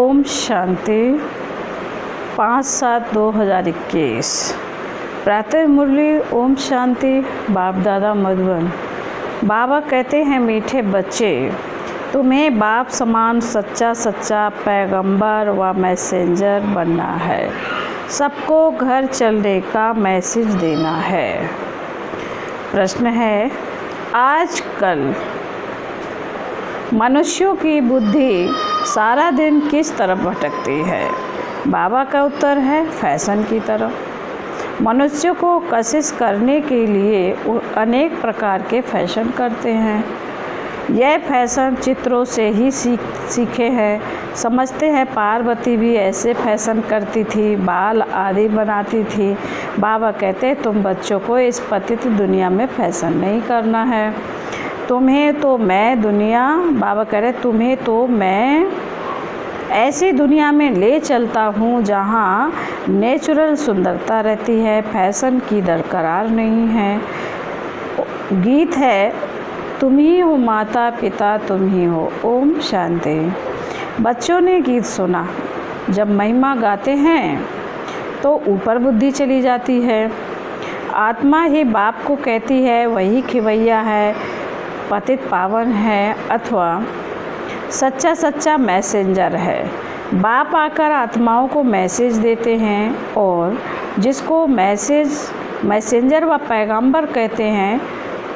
ओम शांति 5/7/2021 प्रातः मुरली। ओम शांति। बाप दादा मधुबन। बाबा कहते हैं, मीठे बच्चे, तुम्हें बाप समान सच्चा पैगंबर व मैसेंजर बनना है। सबको घर चलने का मैसेज देना है। प्रश्न है, आजकल मनुष्यों की बुद्धि सारा दिन किस तरफ भटकती है? बाबा का उत्तर है, फैशन की तरफ। मनुष्यों को कशिश करने के लिए अनेक प्रकार के फैशन करते हैं। यह फैशन चित्रों से ही सीखे हैं। समझते हैं पार्वती भी ऐसे फैशन करती थी, बाल आदि बनाती थी। बाबा कहते, तुम बच्चों को इस पतित दुनिया में फैशन नहीं करना है। तुम्हें तो मैं दुनिया, बाबा कह रहे, तुम्हें तो मैं ऐसी दुनिया में ले चलता हूँ जहाँ नेचुरल सुंदरता रहती है, फैशन की दरकार नहीं है। गीत है, तुम ही हो माता पिता, तुम ही हो। ओम शांति। बच्चों ने गीत सुना। जब महिमा गाते हैं तो ऊपर बुद्धि चली जाती है। आत्मा ही बाप को कहती है, वही खिवैया है, पतित पावन है अथवा सच्चा मैसेंजर है। बाप आकर आत्माओं को मैसेज देते हैं और जिसको मैसेंजर व पैगंबर कहते हैं,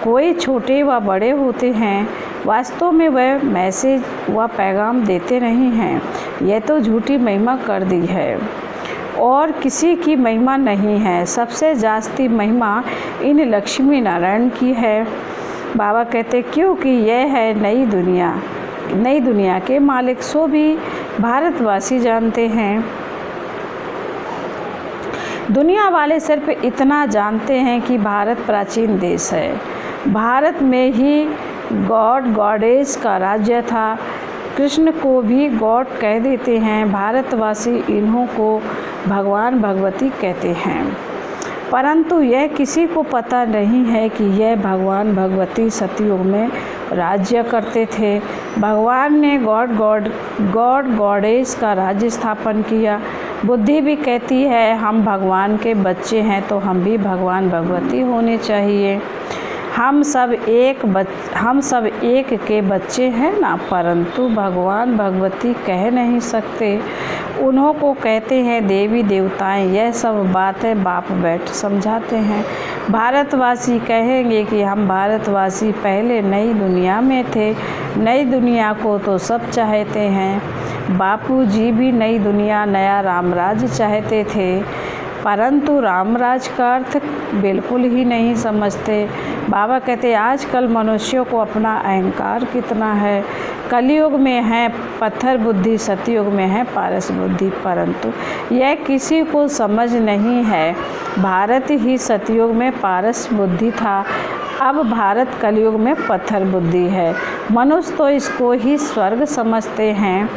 कोई छोटे व बड़े होते हैं, वास्तव में वह मैसेज व पैगाम देते नहीं हैं। यह तो झूठी महिमा कर दी है और किसी की महिमा नहीं है। सबसे जास्ती महिमा इन लक्ष्मी नारायण की है। बाबा कहते, क्योंकि यह है नई दुनिया के मालिक, सो भी भारतवासी जानते हैं। दुनिया वाले सिर्फ इतना जानते हैं कि भारत प्राचीन देश है। भारत में ही गॉड गॉडेस का राज्य था। कृष्ण को भी गॉड कह देते हैं। भारतवासी इन्हों को भगवान भगवती कहते हैं, परंतु यह किसी को पता नहीं है कि यह भगवान भगवती सतयुग में राज्य करते थे। भगवान ने गॉड गॉडेस का राज्य स्थापन किया। बुद्धि भी कहती है, हम भगवान के बच्चे हैं तो हम भी भगवान भगवती होने चाहिए। हम सब एक के बच्चे हैं ना, परंतु भगवान भगवती कह नहीं सकते। उन्हों को कहते हैं देवी देवताएं। यह सब बातें बाप बैठ समझाते हैं। भारतवासी कहेंगे कि हम भारतवासी पहले नई दुनिया में थे। नई दुनिया को तो सब चाहते हैं। बापूजी भी नई दुनिया, नया रामराज चाहते थे, परंतु रामराज का अर्थ बिल्कुल ही नहीं समझते। बाबा कहते, आजकल मनुष्यों को अपना अहंकार कितना है। कलयुग में है पत्थर बुद्धि, सतयुग में है पारस बुद्धि, परंतु यह किसी को समझ नहीं है। भारत ही सतयुग में पारस बुद्धि था, अब भारत कलयुग में पत्थर बुद्धि है। मनुष्य तो इसको ही स्वर्ग समझते हैं।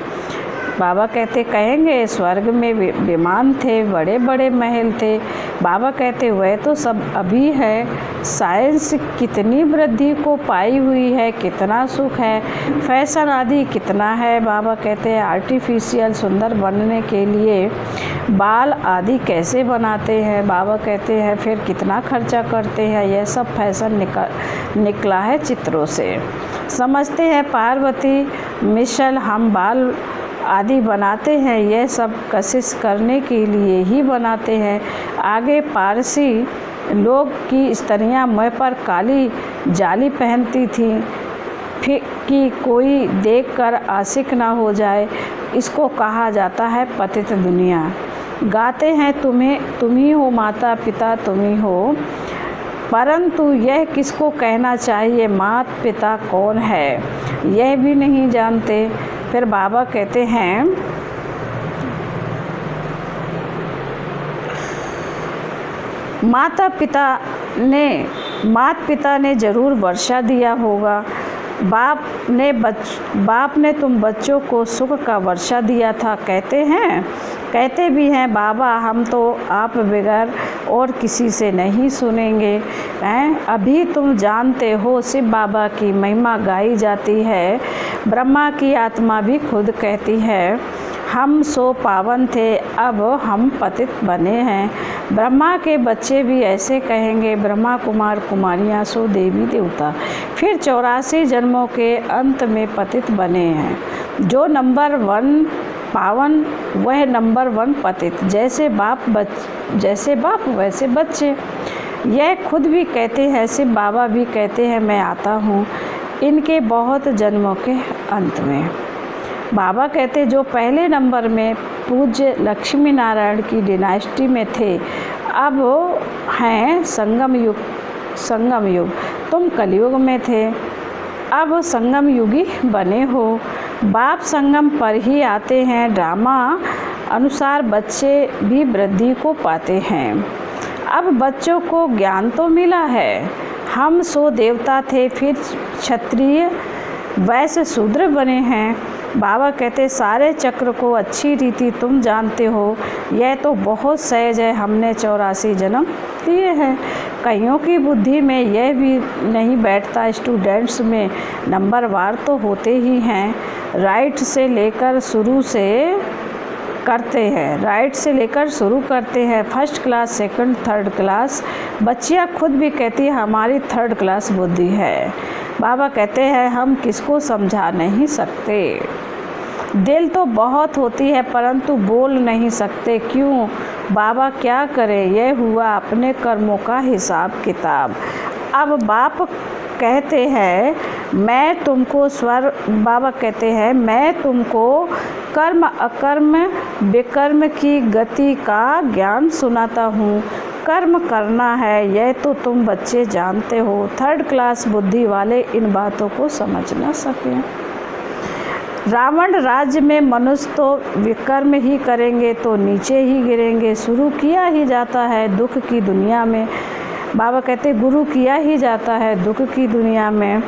बाबा कहेंगे स्वर्ग में विमान थे, बड़े बड़े महल थे। बाबा कहते, वह तो सब अभी है। साइंस कितनी वृद्धि को पाई हुई है, कितना सुख है, फैशन आदि कितना है। बाबा कहते हैं, आर्टिफिशियल सुंदर बनने के लिए बाल आदि कैसे बनाते हैं। बाबा कहते हैं, फिर कितना खर्चा करते हैं। यह सब फैशन निकला है चित्रों से। समझते हैं पार्वती मिशल हम बाल आदि बनाते हैं, यह सब कशिश करने के लिए ही बनाते हैं। आगे पारसी लोग की स्त्रियां मुँह पर काली जाली पहनती थीं फिर कि कोई देखकर आशिक ना हो जाए। इसको कहा जाता है पतित दुनिया। गाते हैं, तुम ही हो माता पिता, तुम ही हो, परंतु यह किसको कहना चाहिए, माता पिता कौन है, यह भी नहीं जानते। फिर बाबा कहते हैं, माता पिता ने जरूर वर्षा दिया होगा। बाप ने तुम बच्चों को सुख का वर्षा दिया था, कहते भी हैं बाबा, हम तो आप बगैर और किसी से नहीं सुनेंगे। अभी तुम जानते हो शिव बाबा की महिमा गाई जाती है। ब्रह्मा की आत्मा भी खुद कहती है, हम सो पावन थे, अब हम पतित बने हैं। ब्रह्मा के बच्चे भी ऐसे कहेंगे, ब्रह्मा कुमार कुमारियाँ सो देवी देवता, फिर 84 जन्मों के अंत में पतित बने हैं। जो नंबर 1 पावन वह नंबर 1 पतित, जैसे बाप वैसे बच्चे। यह खुद भी कहते हैं, शिव बाबा भी कहते हैं, मैं आता हूँ इनके बहुत जन्मों के अंत में। बाबा कहते जो पहले नंबर में पूज्य लक्ष्मी नारायण की डिनास्टी में थे, अब हैं संगम युग। तुम कलयुग में थे, अब संगम युगी बने हो। बाप संगम पर ही आते हैं, ड्रामा अनुसार बच्चे भी वृद्धि को पाते हैं। अब बच्चों को ज्ञान तो मिला है, हम सो देवता थे, फिर क्षत्रिय वैश्य शूद्र बने हैं। बाबा कहते सारे चक्र को अच्छी रीति तुम जानते हो, यह तो बहुत सहज है, हमने 84 जन्म लिए हैं। कईयों की बुद्धि में यह भी नहीं बैठता, स्टूडेंट्स में नंबर वार तो होते ही हैं, राइट से लेकर शुरू करते हैं, first class, second, third class. बच्चियाँ खुद भी कहती है हमारी 3rd क्लास बुद्धि है। बाबा कहते हैं हम किसको समझा नहीं सकते, दिल तो बहुत होती है परंतु बोल नहीं सकते, क्यों? बाबा क्या करे, यह हुआ अपने कर्मों का हिसाब किताब। अब बाप कहते हैं बाबा कहते हैं मैं तुमको कर्म अकर्म विकर्म की गति का ज्ञान सुनाता हूँ। कर्म करना है यह तो तुम बच्चे जानते हो, 3rd क्लास बुद्धि वाले इन बातों को समझ न सके। रावण राज्य में मनुष्य तो विकर्म ही करेंगे तो नीचे ही गिरेंगे, शुरू किया ही जाता है दुख की दुनिया में। बाबा कहते गुरु किया ही जाता है दुख की दुनिया में।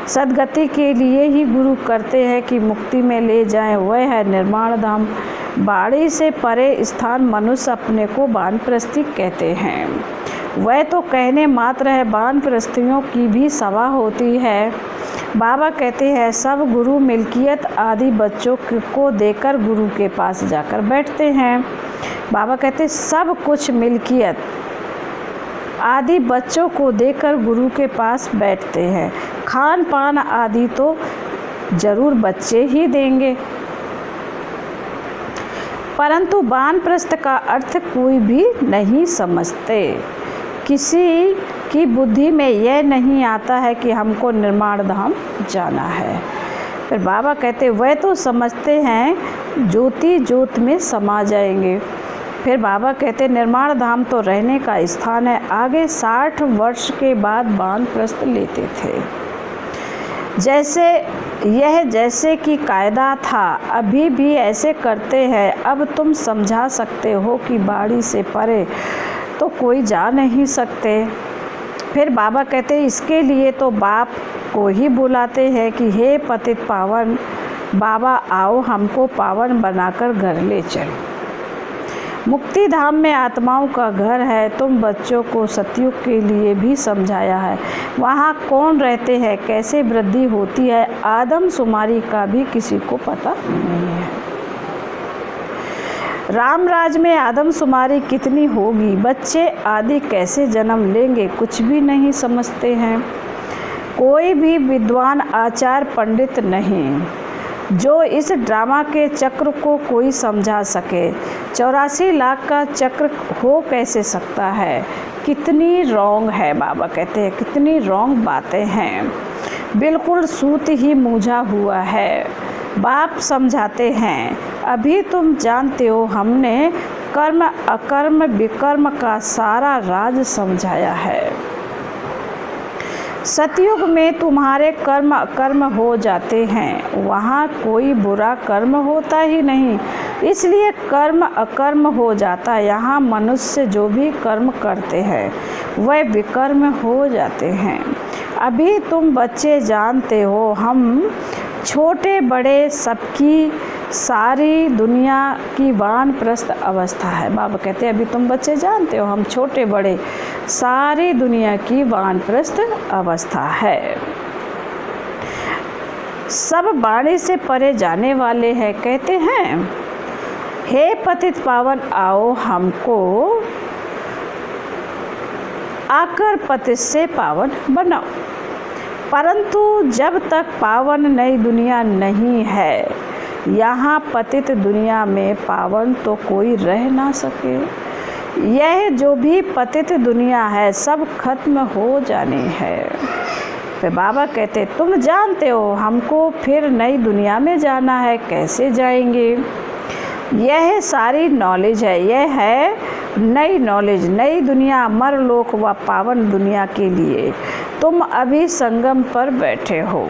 सदगति के लिए ही गुरु करते हैं कि मुक्ति में ले जाएं, वह है निर्माण धाम। बाड़ी से परे स्थान मनुष्य अपने को वानप्रस्थी कहते हैं, वह तो कहने मात्र है, वानप्रस्थियों की भी सभा होती है। बाबा कहते हैं सब गुरु मिल्कियत आदि बच्चों को देकर गुरु के पास जाकर बैठते हैं। बाबा कहते सब कुछ मिल्कियत आदि बच्चों को देकर गुरु के पास बैठते हैं, खान पान आदि तो जरूर बच्चे ही देंगे, परंतु वानप्रस्थ का अर्थ कोई भी नहीं समझते। किसी की बुद्धि में यह नहीं आता है कि हमको निर्माण धाम जाना है। फिर बाबा कहते वह तो समझते हैं ज्योति ज्योत में समा जाएंगे। फिर बाबा कहते निर्माण धाम तो रहने का स्थान है, आगे 60 वर्ष के बाद वानप्रस्थ लेते थे। जैसे कि कायदा था अभी भी ऐसे करते हैं। अब तुम समझा सकते हो कि बाड़ी से परे तो कोई जा नहीं सकते। फिर बाबा कहते इसके लिए तो बाप को ही बुलाते हैं कि हे पतित पावन बाबा आओ हमको पावन बनाकर घर ले चलो। मुक्ति धाम में आत्माओं का घर है, तुम बच्चों को सतयुग के लिए भी समझाया है। वहाँ कौन रहते हैं, कैसे वृद्धि होती है, आदम शुमारी का भी किसी को पता नहीं है। राम राज में आदम शुमारी कितनी होगी, बच्चे आदि कैसे जन्म लेंगे, कुछ भी नहीं समझते हैं। कोई भी विद्वान आचार पंडित नहीं जो इस ड्रामा के चक्र को कोई समझा सके। 84 लाख का चक्र हो कैसे सकता है, कितनी रॉन्ग है। बाबा कहते हैं कितनी रॉन्ग बातें हैं, बिल्कुल सूत ही मूझा हुआ है। बाप समझाते हैं अभी तुम जानते हो हमने कर्म अकर्म विकर्म का सारा राज समझाया है। सतयुग में तुम्हारे कर्म अकर्म हो जाते हैं, वहाँ कोई बुरा कर्म होता ही नहीं, इसलिए कर्म अकर्म हो जाता है। यहाँ मनुष्य जो भी कर्म करते हैं वह विकर्म हो जाते हैं। अभी तुम बच्चे जानते हो हम छोटे बड़े सबकी सारी दुनिया की वानप्रस्थ अवस्था है। बाबा कहते हैं अभी तुम बच्चे जानते हो हम छोटे बड़े सारी दुनिया की वानप्रस्थ अवस्था है। सब बाणी से परे जाने वाले हैं। कहते हैं, हे पतित पावन आओ हमको आकर पतित से पावन बनाओ। परंतु जब तक पावन नई दुनिया नहीं है, यहाँ पतित दुनिया में पावन तो कोई रह ना सके। यह जो भी पतित दुनिया है सब खत्म हो जाने है। फिर बाबा कहते, तुम जानते हो हमको फिर नई दुनिया में जाना है, कैसे जाएंगे? यह सारी नॉलेज है, यह है नई नॉलेज, नई दुनिया, अमरलोक व पावन दुनिया के लिए तुम अभी संगम पर बैठे हो।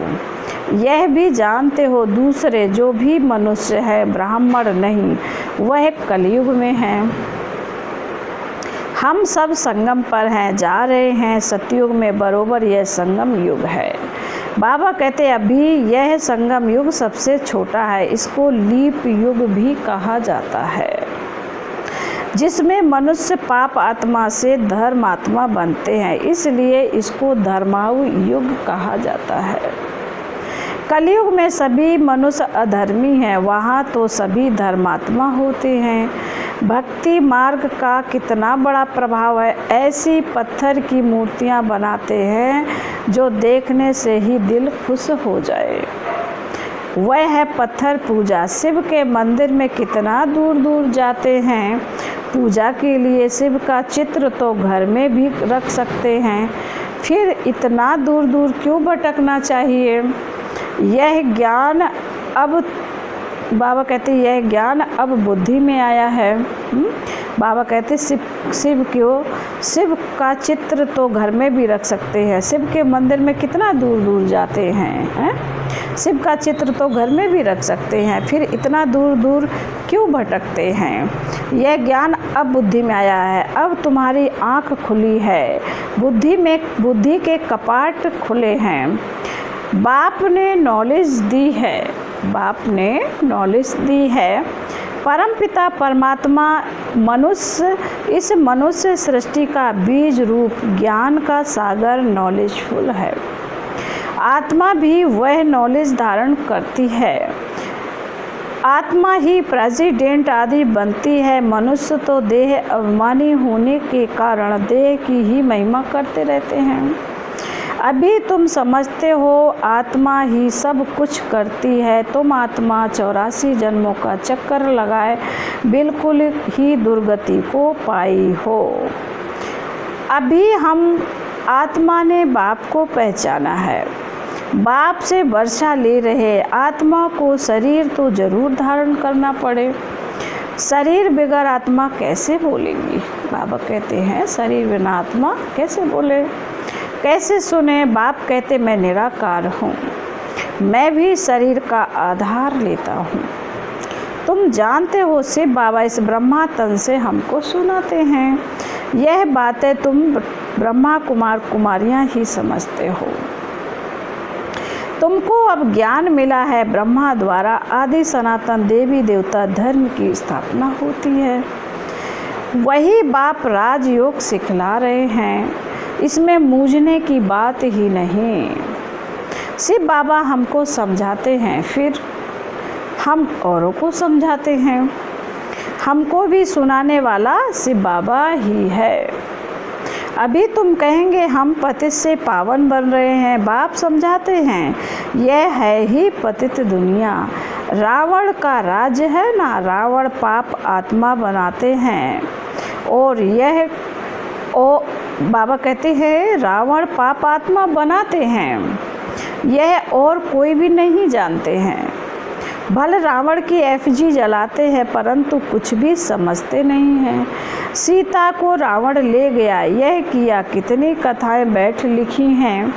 यह भी जानते हो दूसरे जो भी मनुष्य है ब्राह्मण नहीं, वह कलयुग में है। हम सब संगम पर हैं, जा रहे हैं सतयुग में, बरोबर यह संगम युग है। बाबा कहते अभी यह संगम युग सबसे छोटा है, इसको लीप युग भी कहा जाता है, जिसमें मनुष्य पाप आत्मा से धर्म आत्मा बनते हैं, इसलिए इसको धर्मायु युग कहा जाता है। कलयुग में सभी मनुष्य अधर्मी हैं, वहाँ तो सभी धर्मात्मा होते हैं। भक्ति मार्ग का कितना बड़ा प्रभाव है। ऐसी पत्थर की मूर्तियाँ बनाते हैं जो देखने से ही दिल खुश हो जाए। वह है पत्थर पूजा। शिव के मंदिर में कितना दूर दूर जाते हैं पूजा के लिए। शिव का चित्र तो घर में भी रख सकते हैं, फिर इतना दूर दूर क्यों भटकना चाहिए? यह ज्ञान अब बाबा कहते यह ज्ञान अब बुद्धि में आया है। बाबा कहते शिव का चित्र तो घर में भी रख सकते हैं। शिव के मंदिर में कितना दूर दूर जाते हैं, शिव का चित्र तो घर में भी रख सकते हैं, फिर इतना दूर दूर क्यों भटकते हैं? यह ज्ञान अब बुद्धि में आया है। अब तुम्हारी आँख खुली है, बुद्धि के कपाट खुले हैं। बाप ने नॉलेज दी है, बाप ने नॉलेज दी है। परमपिता परमात्मा मनुष्य, इस मनुष्य सृष्टि का बीज रूप ज्ञान का सागर नॉलेजफुल है। आत्मा भी वह नॉलेज धारण करती है। आत्मा ही प्रेसिडेंट आदि बनती है। मनुष्य तो देह अभिमानी होने के कारण देह की ही महिमा करते रहते हैं। अभी तुम समझते हो आत्मा ही सब कुछ करती है। तुम आत्मा 84 जन्मों का चक्कर लगाए बिल्कुल ही दुर्गति को पाई हो। अभी हम आत्मा ने बाप को पहचाना है, बाप से वर्षा ले रहे। आत्मा को शरीर तो जरूर धारण करना पड़े। शरीर बगैर आत्मा कैसे बोलेगी? बाबा कहते हैं शरीर बिना आत्मा कैसे बोले, कैसे सुने? बाप कहते मैं निराकार हूँ, मैं भी शरीर का आधार लेता हूँ। तुम जानते हो शिव बाबा इस ब्रह्मा तन से हमको सुनाते हैं। यह बातें तुम ब्रह्मा कुमार कुमारियाँ ही समझते हो। तुमको अब ज्ञान मिला है, ब्रह्मा द्वारा आदि सनातन देवी देवता धर्म की स्थापना होती है। वही बाप राजयोग सिखला रहे हैं, इसमें मूझने की बात ही नहीं। शिव बाबा हमको समझाते हैं, फिर हम औरों को समझाते हैं। हमको भी सुनाने वाला शिव बाबा ही है। अभी तुम कहेंगे हम पतित से पावन बन रहे हैं। बाप समझाते हैं यह है ही पतित दुनिया। रावण का राज्य है ना, रावण पाप आत्मा बनाते हैं और बाबा कहते हैं रावण पाप आत्मा बनाते हैं, यह और कोई भी नहीं जानते हैं। भले रावण की एफजी जलाते हैं परंतु कुछ भी समझते नहीं हैं। सीता को रावण ले गया, यह किया, कितनी कथाएं बैठ लिखी हैं।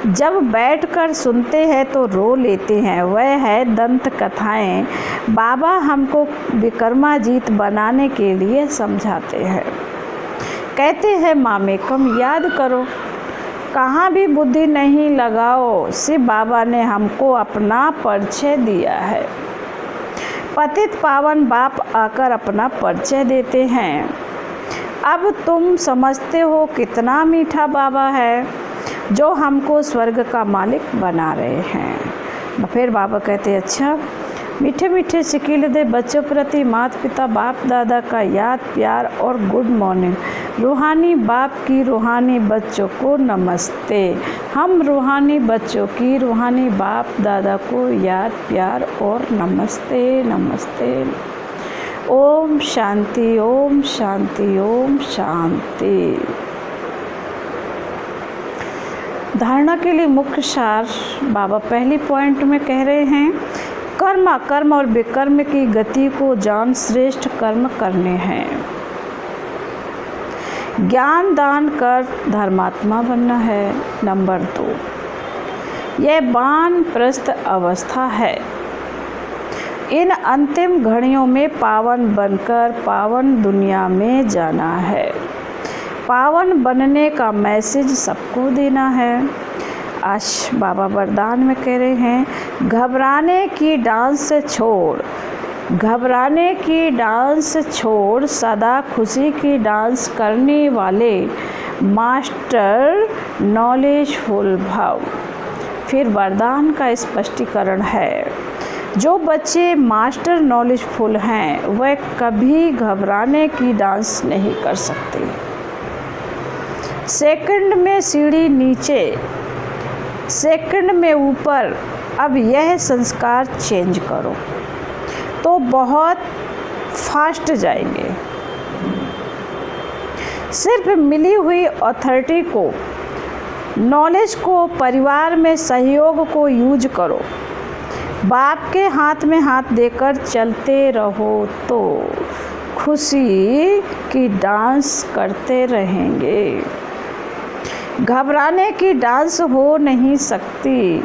जब बैठकर सुनते हैं तो रो लेते हैं, वह है दंत कथाएं। बाबा हमको विक्रमाजीत बनाने के लिए समझाते हैं। कहते हैं मामेकम याद करो, कहाँ भी बुद्धि नहीं लगाओ। शिव बाबा ने हमको अपना परिचय दिया है। पतित पावन बाप आकर अपना परिचय देते हैं। अब तुम समझते हो कितना मीठा बाबा है जो हमको स्वर्ग का मालिक बना रहे हैं। फिर बाबा कहते अच्छा, मीठे मीठे शिकील दे बच्चों प्रति माता पिता बाप दादा का याद प्यार और गुड मॉर्निंग। रूहानी बाप की रूहानी बच्चों को नमस्ते। हम रूहानी बच्चों की रूहानी बाप दादा को याद प्यार और नमस्ते नमस्ते। ओम शांति ओम शांति ओम शांति। धारणा के लिए मुख्य सार बाबा पहली पॉइंट में कह रहे हैं, कर्म अकर्म और विकर्म की गति को जान श्रेष्ठ कर्म करने हैं। ज्ञान दान कर धर्मात्मा बनना है। नंबर 2, यह वानप्रस्थ अवस्था है। इन अंतिम घड़ियों में पावन बनकर पावन दुनिया में जाना है। पावन बनने का मैसेज सबको देना है। आज बाबा वरदान में कह रहे हैं, घबराने की डांस छोड़, घबराने की डांस छोड़, सदा खुशी की डांस करने वाले मास्टर नॉलेजफुल भव। फिर वरदान का स्पष्टीकरण है, जो बच्चे मास्टर नॉलेजफुल हैं वह कभी घबराने की डांस नहीं कर सकते। सेकंड में सीढ़ी नीचे, सेकंड में ऊपर। अब यह संस्कार चेंज करो तो बहुत फास्ट जाएंगे। सिर्फ मिली हुई अथॉरिटी को, नॉलेज को, परिवार में सहयोग को यूज करो। बाप के हाथ में हाथ देकर चलते रहो तो खुशी की डांस करते रहेंगे। घबराने की डांस हो नहीं सकती,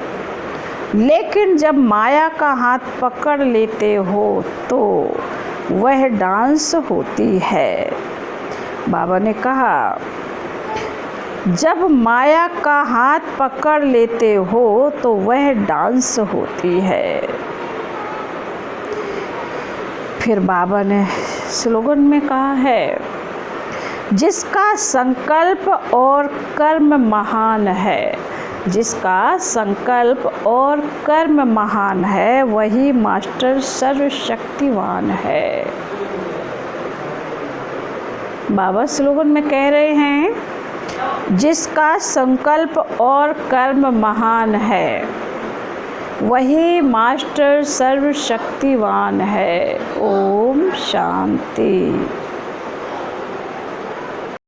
लेकिन जब माया का हाथ पकड़ लेते हो तो वह डांस होती है। बाबा ने कहा, जब माया का हाथ पकड़ लेते हो तो वह डांस होती है। फिर बाबा ने स्लोगन में कहा है, जिसका संकल्प और कर्म महान है, जिसका संकल्प और कर्म महान है वही मास्टर सर्वशक्तिवान है। बाबा स्लोगन में कह रहे हैं, जिसका संकल्प और कर्म महान है वही मास्टर सर्वशक्तिवान है। ओम शांति।